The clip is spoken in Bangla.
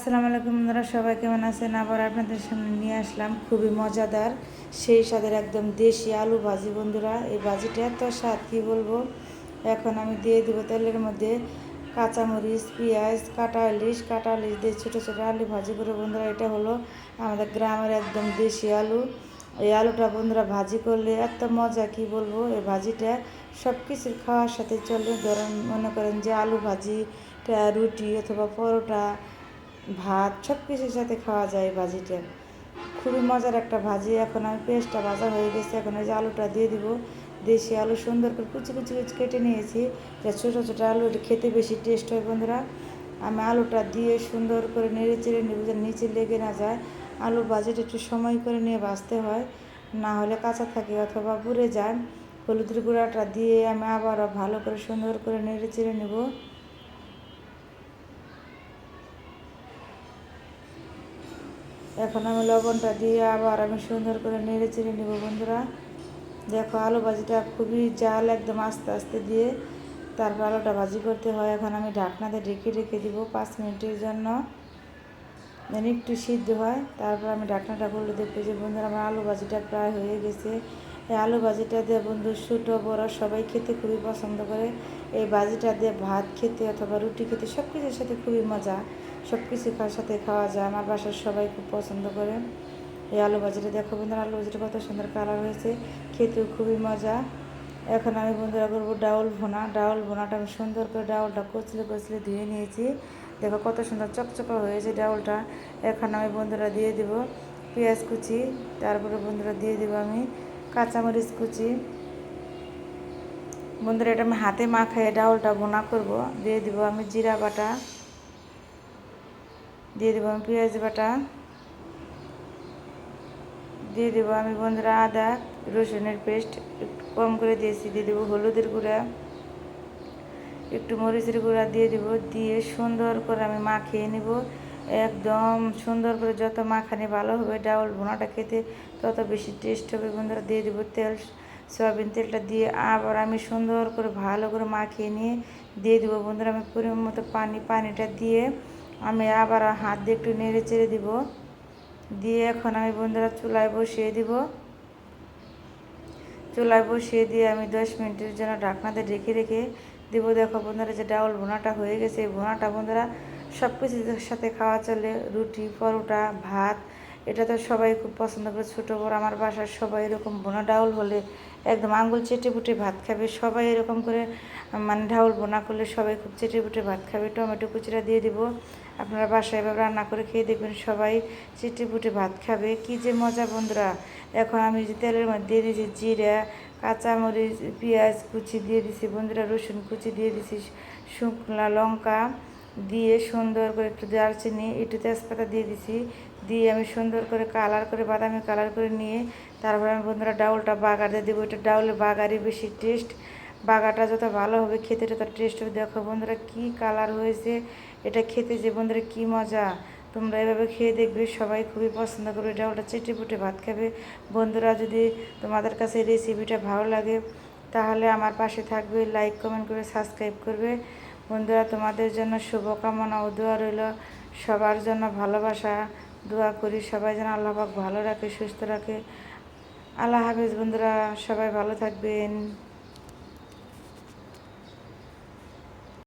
আসসালামু আলাইকুম বন্ধুরা, সবাই কেমন আছেন? আবার আপনাদের সামনে নিয়ে আসলাম খুবই মজাদার সেই স্বাদের একদম দেশি আলু ভাজি। বন্ধুরা, এই ভাজিটা এত স্বাদ কি বলবো। এখন আমি দিয়ে দিব তেলের মধ্যে কাঁচামরিচ, পেঁয়াজ, কাটা ইলিশ দিয়ে ছোটো ছোটো আলু ভাজি করে। বন্ধুরা, এটা হলো আমাদের গ্রামের একদম দেশি আলু। এই আলুটা বন্ধুরা ভাজি করলে এত মজা কি বলবো। এই ভাজিটা সব কিছুর খাওয়ার সাথে চলে। ধরেন, মনে করেন যে আলু ভাজিটা রুটি অথবা পরোটা, ভাত সব কিছুর সাথে খাওয়া যায়। ভাজিটা খুবই মজার একটা ভাজি। এখন আমি পেঁয়াজটা ভাজা হয়ে গেছে, এখন এই যে আলুটা দিয়ে দিব। দেশি আলু সুন্দর করে কুচি কুচি কুচি কেটে নিয়েছি। এটা ছোটো ছোটো আলু, এটা খেতে বেশি টেস্ট হয়। বন্ধুরা, আমি আলুটা দিয়ে সুন্দর করে নেড়ে চেড়ে নেব যেন নিচে লেগে না যায়। আলু ভাজিটা একটু সময় করে নিয়ে ভাজতে হয়, না হলে কাঁচা থাকে অথবা পুড়ে যায়। হলুদের গুঁড়াটা দিয়ে আমি আবারও ভালো করে সুন্দর করে নেড়ে চেড়ে নেব। এখন আমি লবণটা দিয়ে আবার আমি সুন্দর করে নেড়ে চেড়ে নেব। বন্ধুরা, দেখো আলু ভাজিটা খুবই জাল, একদম আস্তে আস্তে দিয়ে তারপর আলুটা ভাজি করতে হয়। এখন আমি ঢাকনাতে ঢেকে রেখে দিব 5 মিনিটের জন্য, যেন একটু সিদ্ধ হয়। তারপর আমি ঢাকনাটা খুলে দেখবো যে বন্ধুরা আমার আলু ভাজিটা প্রায় হয়ে গেছে। এই আলু ভাজিটা দিয়ে বন্ধু ছোটো বড় সবাই খেতে খুবই পছন্দ করে। এই ভাজিটা দিয়ে ভাত খেতে অথবা রুটি খেতে সব কিছুর সাথে খুবই মজা, সব কিছু সাথে খাওয়া যায়। আমার বাসার সবাই খুব পছন্দ করে এই আলু ভাজিটা। দেখো বন্ধুরা, আলু ভাজিটা কত সুন্দর কালার হয়েছে, খেতেও খুবই মজা। এখন আমি বন্ধুরা করবো ডাউল ভুনা। ডাউল ভুনাটা আমি সুন্দর করে ডাউলটা কচলে কচলে ধুয়ে নিয়েছি। দেখো কত সুন্দর চকচকা হয়েছে ডাউলটা। এখন আমি বন্ধুরা দিয়ে দিব পেঁয়াজ কুচি, তারপরে বন্ধুরা দিয়ে দিব আমি কাঁচামরিচ কুচি। বন্ধুরা, এটা আমি হাতে মাখায় ডাউলটা ভুনা করব। দিয়ে দিব আমি জিরা বাটা, দিয়ে দেবো আমি পেঁয়াজ বাটা, দিয়ে দেবো আমি বন্ধুরা আদা রসুনের পেস্ট একটু কম করে দিয়েছি। দিয়ে দেবো হলুদের গুঁড়া, একটু মরিচের গুঁড়া দিয়ে দেব। দিয়ে সুন্দর করে আমি মাখিয়ে নেব, একদম সুন্দর করে। যত মাখানি ভালো হবে ডাউল ভুনাটা খেতে তত বেশি টেস্ট হবে। বন্ধুরা, দিয়ে দেবো তেল, সয়াবিন তেলটা দিয়ে আবার আমি সুন্দর করে ভালো করে মাখিয়ে নিয়ে দিয়ে দেবো বন্ধুরা আমি পরিমাণ মতো পানিটা দিয়ে আমি আবার হাত দিয়ে একটু নেড়ে চেড়ে দিব। দিয়ে এখন আমি বন্ধুরা চুলায় বসিয়ে দিব। চুলায় বসিয়ে দিয়ে আমি 10 মিনিটের জন্য ঢাকনাতে ঢেকে রেখে দেবো। দেখো বন্ধুরা, যে ডাউল ভুনাটা হয়ে গেছে। এই ভুনাটা বন্ধুরা সব কিছুর সাথে খাওয়া চলে, রুটি পরোটা ভাত। এটা তো সবাই খুব পছন্দ করে, ছোটো বড়। আমার বাসার সবাই এরকম ভুনা ডাউল হলে একদম আঙুল চেটে পুটে ভাত খাবে সবাই। এরকম করে মানে ডাউল ভুনা করলে সবাই খুব চেটে পুটে ভাত খাবে। টমেটো কুচিটা দিয়ে দিব। আপনারা বাসায় এভাবে রান্না করে খেয়ে দেখবেন, সবাই চেটে পুটে ভাত খাবে। কী যে মজা বন্ধুরা। এখন আমি যে তেলের মধ্যে দিয়ে দিয়েছি জিরা, কাঁচামরিচ, পেঁয়াজ কুচি দিয়ে দিছি বন্ধুরা, রসুন কুচি দিয়ে দিছি, শুকনো লঙ্কা দিয়ে সুন্দর করে একটু দারচিনি, একটু তেজপাতা দিয়ে দিছি। দিয়ে আমি সুন্দর করে কালার করে বাদামি কালার করে নিয়ে তারপরে আমি বন্ধুরা ডাউলটা বাগার দিয়ে দেবো। এটা ডাউলে বাগারই বেশি টেস্ট, বাগাটা যত ভালো হবে খেতে তত টেস্ট হবে। দেখো বন্ধুরা কী কালার হয়েছে, এটা খেতে যে বন্ধুরা কী মজা। তোমরা এভাবে খেয়ে দেখবে, সবাই খুবই পছন্দ করবে। ডাউলটা চেটে পুটে ভাত খাবে। বন্ধুরা, যদি তোমাদের কাছে রেসিপিটা ভালো লাগে তাহলে আমার পাশে থাকবে, লাইক কমেন্ট করে সাবস্ক্রাইব করবে। বন্ধুরা, তোমাদের জন্য শুভকামনা ও দোয়া রইল। সবার জন্য ভালোবাসা দোয়া করি, সবাই যেন আল্লাহ পাক ভালো রাখে, সুস্থ রাখে। আল্লাহ হাফেজ বন্ধুরা, সবাই ভালো থাকবেন।